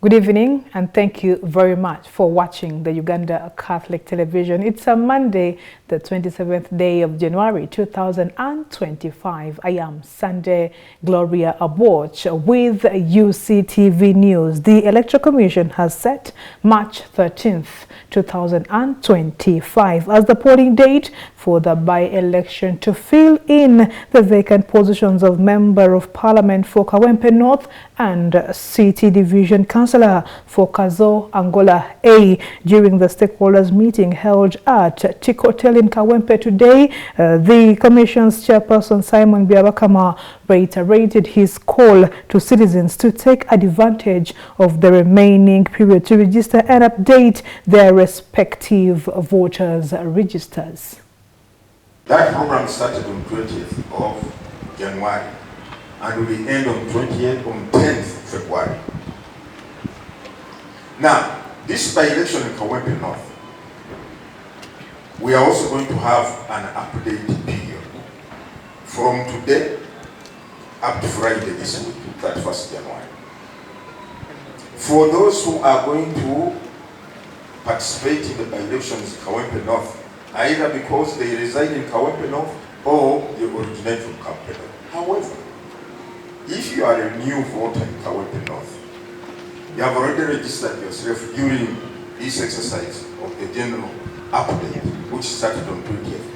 Good evening and thank you very much for watching the Uganda Catholic Television. It's a Monday, the 27th day of January 2025. I am Sunday Gloria Aboch with Uctv News. The Electoral Commission has set March 13th, 2025 as the polling date for the by-election to fill in the vacant positions of Member of Parliament for Kawempe North and City Division Councillor for Kazo Angola A. During the stakeholders meeting held at Tick Hotel in Kawempe today, the Commission's chairperson Simon Byabakama reiterated his call to citizens to take advantage of the remaining period to register and update their respective voters' registers. That program started on 20th of January and will end on 10th February. Now, this by-election in Kawempe North, we are also going to have an update period from today up to Friday this week, 31st January. For those who are going to participate in the by-elections in Kawempe North, either because they reside in Kawempe North or they originate from Kawempe North. However, if you are a new voter in Kawempe North, you have already registered yourself during this exercise of the general update, which started on 20th.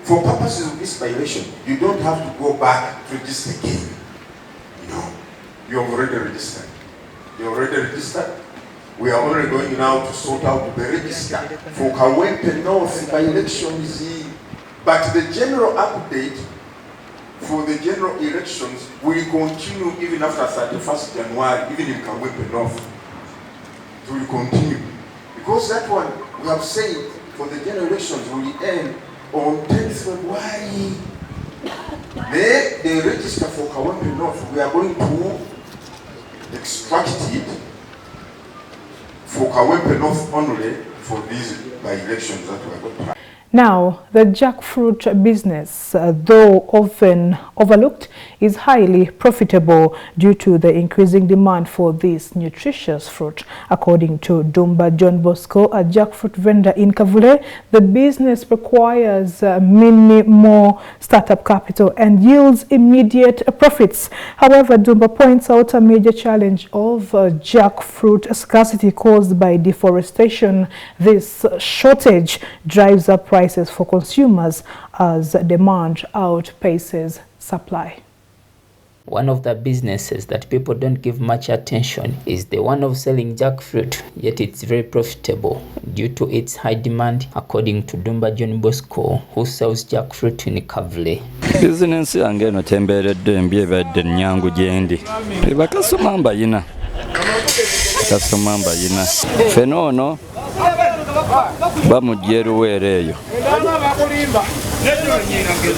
For purposes of this by-election, you don't have to go back to register again. No, you have already registered. You already registered. We are only going now to sort out the register for Kawempe North by-elections. But the general update for the general elections will continue even after 31st January, even in Kawempe North. It will continue. Because that one, we have said, for the general elections will end on 10th February. The register for Kawempe North, we are going to extract it for Kawempe North only for these by-elections that we are going to have. Now, the jackfruit business, though often overlooked, is highly profitable due to the increasing demand for this nutritious fruit. According to Dumba John Bosco, a jackfruit vendor in Kavule, the business requires minimal startup capital and yields immediate profits. However, Dumba points out a major challenge of jackfruit scarcity caused by deforestation. This shortage drives up prices for consumers as demand outpaces supply. One of the businesses that people don't give much attention is the one of selling jackfruit, yet it's very profitable due to its high demand, according to Dumba John Bosco, who sells jackfruit in Kavule. Business yange no temberedde mbyebedde nyangu gyendi. Bakasomamba yina. Kasomamba yina. Fenono bamugyeruwere eyo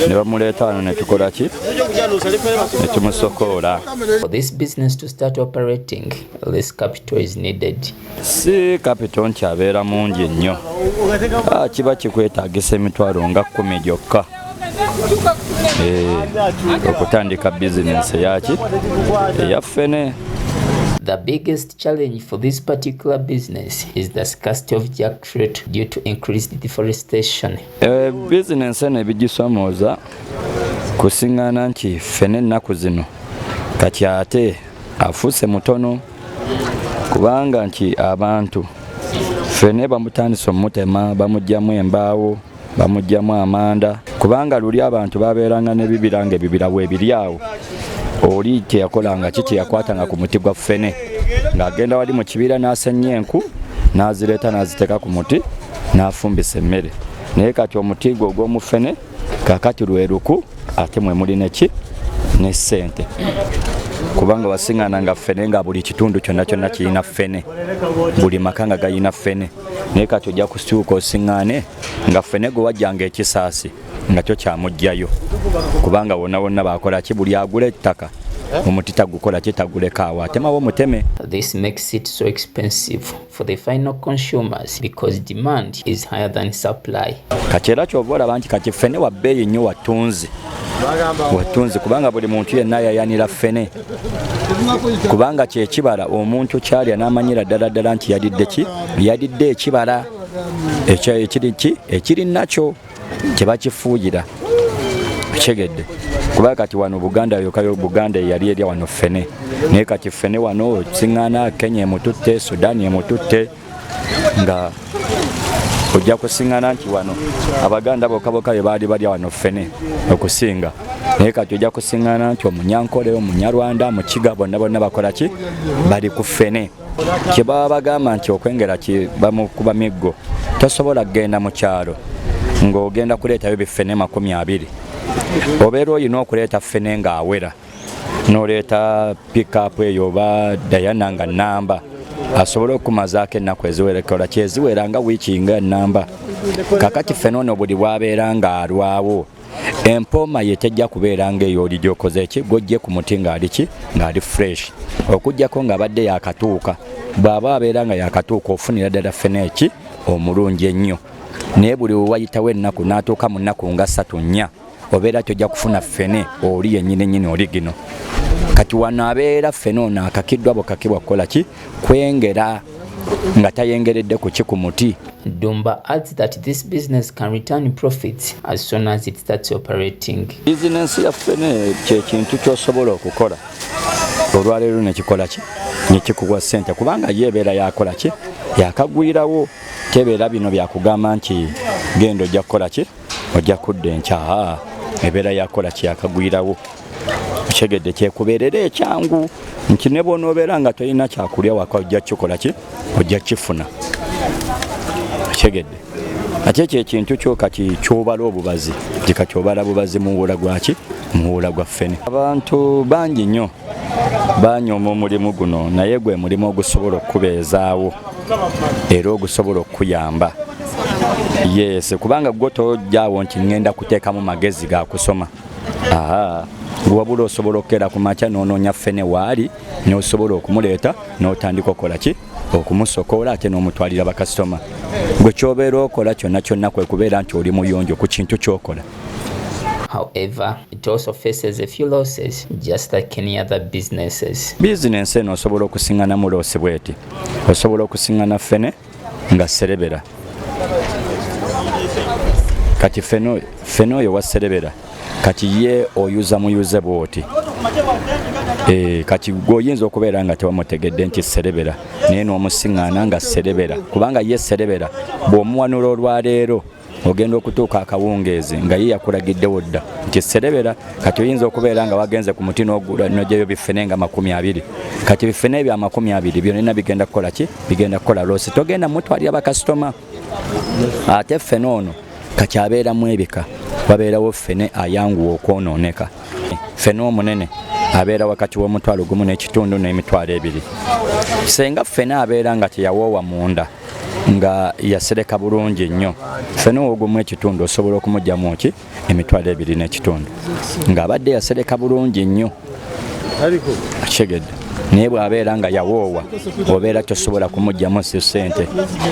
ne bamuleeta wano ne tukola ki ne tumusokola. For this business to start operating, less capital is needed. Si capital nti abeera mungi nnyo, kiba kikwetaagisa emitwalo nga 10 gyokka okutandika bizinensi yaki eyaffene. The biggest challenge for this particular business is the scarcity of jackfruit due to increased deforestation. Business eno ebigisomooza kusiŋŋaana nti ffene ennaku zino kati ate afuuse mutono, kubanga nti abantu ffene bamutandise omutema, bamugyamu embaawo, bamugyamu amanda, kubanga luli abantu babeeranga n'ebibira ng'ebibira bwebiri awo. Oli teyakolanga ki teyakwatanga ku muti gwa ffene ng'agenda wali mu kibira n'asenya enku n'azireeta n'aziteeka ku muti n'afumbisa emmere. Naye kati omuti gwe ogw'omu ffene kaakati lweruku ate mwe muli neki ne ssente, kubanga wasiŋŋaananga ffene nga buli kitundu kyonna kyonna kirina ffene, buli maka nga galina ffene. Naye kati ojja kusituuka osiŋŋaane nga ffene gwe wajjanga ekisaasi nga kyo kyamugjayo, kubanga wonna wonna bakola ki buli agula ettaka omuti tagukola ki taguleka awo atemawo muteme. This makes it so expensive for the final consumers because demand is higher than supply. Kati era kyova olaba nti kati ffene wa bbeeyi nnyo wattunzi kubanga buli muntu yenna yayanira ffene kubanga kyekibala omuntu kyalya n'amanyira ddala nti yalidde ekibala ekiri nakyo kyebakifuuyira kyegedde kuba kati wano Buganda yokayo Buganda yali erya wano ffene naye kati ffene wano siŋŋaana Kenya emututte Sudan emututte nga ojja kusiŋŋaana nti wano Abaganda bokka be baali balya wano ffene okusinga naye kati ojja kusiŋŋaana nti Omunyankole Omunyarwanda Mukiga bonna bakola ki bali ku ffene kye baba bagamba nti okwengera bamukuba miggo tosobola kugenda mu kyalo ng'ogenda kuleetayo biffene 20 obeera olina okuleeta ffene ng'awera n'oleeta pikapu eyo oba Dayana nga nnamba asobole okumazaako ennaku eziwerekola kyeziwera nga wiiki nga nnamba kakati ffene ono buli bwabeera ng'alwawo empooma ye tejja kubeera ng'eyo oli gy'okoze ki gojje ku muti ng'ali fresh okugjako ng'abadde yakatuuka bw'aba abeera nga yakatuuka ofunira ddala ffene eki omulungi ennyo naye buli wayitawo ennaku n'atuuka mu nnaku nga 3-4 obeera tojja kufuna ffene oli yennyini oli gino kati wano abeera ffene ono akakiddwa bukakibwa kukola ki kwengera nga tayengeredde ku muti. Dumba adds that this business can return profits as soon as it starts operating. Business ya ffene kyekintu ky'osobola okukola olwaleero nekikola ki nekikuwa ssente kubanga yeebeera yakola ki yakagwirawo tebeera bino byakugamba nti genda ojja kukola ki ojja kudda enkya ebeera yakola ki yakagwirawo kyegedde kyekubeerera ekyangu nti ne bw'onoobeera nga tolina kyakulya waka ojja kikola ki ojja kifuna kyegedde ate kyekintu kyo kati kyobala obubazi kyobala bubazi muwula gwaki muwula gwa ffene abantu bangi nnyo banyooma omulimu guno naye gwe mulimu ogusobola okubeezaawo era ogusobola okuyamba yes kubanga gwe tojjaawo nti ngenda kuteekamu magezi ga kusoma wabula osobola okukera ku makya n'onoonya ffene waali n'osobola okumuleeta n'otandika okukola ki okumusokoola ate n'omutwalira bakasitoma gwe kyobeera okola kyonna kwe kubeera nti oli muyonjo ku kintu ky'okola. However, it also faces a few losses, just like any other businesses. Business eno osobola okusiŋŋana loosi bweti osobola okusiŋŋana ffene nga serebera kati ffene oyo wa serebera kati ye oyuza muyuze bwoti kati gwoyinza okubeera nga tewamutegedde nti serebera naye n'omusiŋŋaana nga serebera kubanga ye serebera bw'omuwanula olwaleero ogenda okutuuka akawungeezi nga ye yakulagiddewo dda nti serebera kati oyinza okubeera nga wagenze ku muti n'ogyayo biffene nga 20 kati biffene ebyo 20 byonna bigenda kukola ki bigenda kukola loosi togenda mutwalira bakasitoma ate ffene ono kati abeeramu ebika wabeerawo ffene ayanguwa okwonooneka ffene omunene abeera wakati w'omutwalo 1.5 n'emitwalo 2 senga ffene abeera nga teyawoowa munda nga yasereka bulungi nnyo ffene ogumu ekitundu osobola okumugyamu ki emitwalo 2.5 ng'abadde yasereka bulungi nnyo kyegedde naye bw'abeera nga yawoowa obeera tosobola kumugyamu ssente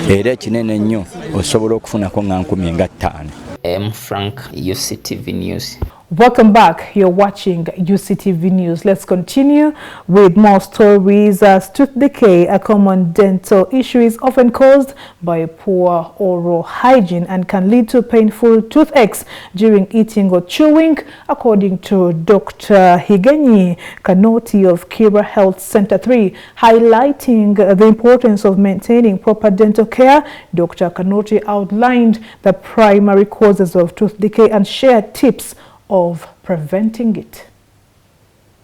era ekinene nnyo osobola okufunako nga 5,000. M. Frank, Uctv News. Welcome back. You're watching Uctv News. Let's continue with more stories. As tooth decay, a common dental issue, is often caused by poor oral hygiene and can lead to painful toothaches during eating or chewing, according to Dr. Higenyi Kanoti of Kira Health Center 3. Highlighting the importance of maintaining proper dental care, Dr. Kanoti outlined the primary causes of tooth decay and shared tips of preventing it.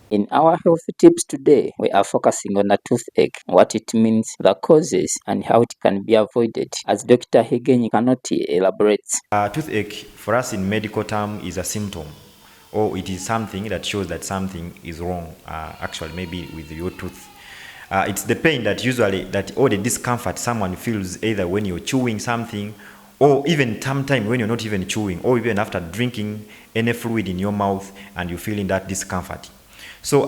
In our health tips today, we are focusing on a toothache, what it means, the causes, and how it can be avoided, as Dr. Higenyi Kanoti elaborates. Toothache, for us in medical term, is a symptom, or it is something that shows that something is wrong, actually maybe with your tooth. It's the pain that usually, or the discomfort someone feels either when you're chewing something, or even sometime when you're not even chewing, or even after drinking any fluid in your mouth and you're feeling that discomfort. So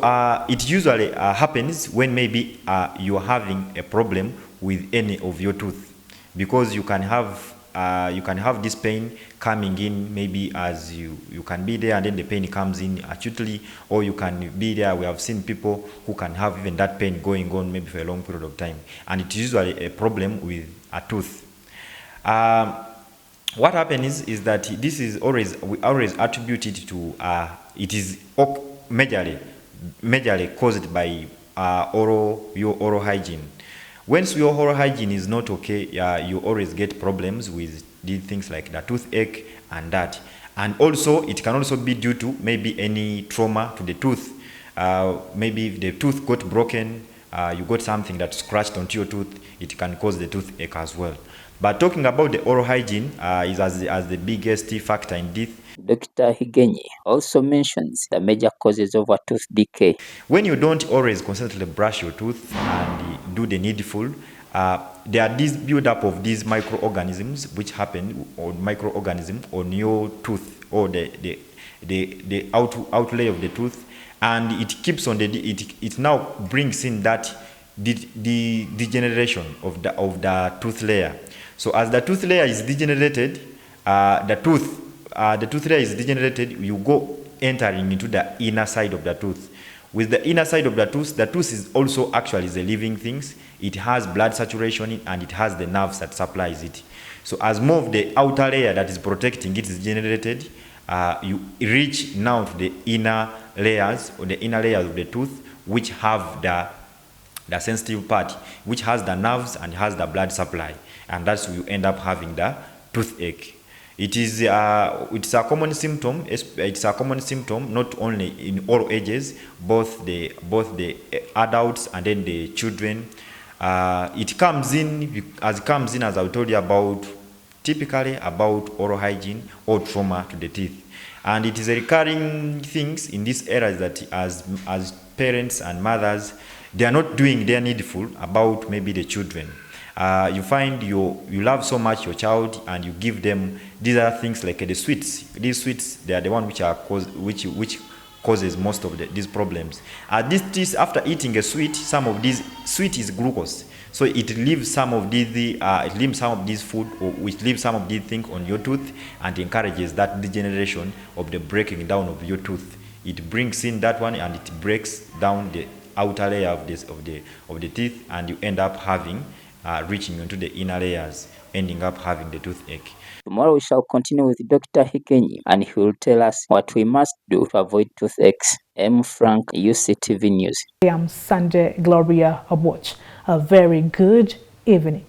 it usually happens when maybe you're having a problem with any of your tooth, because you can have have this pain coming in, maybe as you can be there and then the pain comes in acutely, or you can be there. We have seen people who can have even that pain going on maybe for a long period of time, and it's usually a problem with a tooth. What happens is that this is we always attribute it to it is majorly caused by your oral hygiene. Once your oral hygiene is not okay, you always get problems with these things like the toothache and that. And also, it can also be due to maybe any trauma to the tooth. Maybe if the tooth got broken, you got something that scratched onto your tooth, it can cause the toothache as well. But talking about the oral hygiene is as the biggest factor in this. Dr. Higenyi also mentions the major causes of a tooth decay. When you don't always constantly brush your tooth and do the needful, there are this build-up of these microorganisms which happen, or microorganism on your tooth, or the outlay of the tooth, and it keeps on it now brings in that the degeneration of the tooth layer. So as the tooth layer is degenerated, the tooth layer is degenerated, you go entering into the inner side of the tooth. With the inner side of the tooth is also actually the living things. It has blood saturation and it has the nerves that supplies it. So as more of the outer layer that is protecting it is generated, you reach now to the inner layers, or the inner layers of the tooth, which have the sensitive part, which has the nerves and has the blood supply, and that's where you end up having the toothache. It's a common symptom. It's a common symptom not only in all ages, both the adults and then the children. It comes in as I told you about, typically about oral hygiene or trauma to the teeth, and it is a recurring things in these areas that as parents and mothers, they are not doing their needful about maybe the children. You find you love so much your child, and you give them these are things like the sweets. These sweets, they are the one which causes most of these problems. This after eating a sweet, some of these sweet is glucose, so it leaves some of these food, or which leaves some of these things on your tooth, and encourages that degeneration of the breaking down of your tooth. It brings in that one, and it breaks down the outer layer of the teeth, and you end up having reaching into the inner layers, ending up having the toothache. Tomorrow we shall continue with Dr. Higenyi, and he will tell us what we must do to avoid toothaches. M. Frank, Uctv News. I am Sanjay Gloria Aboch. A very good evening.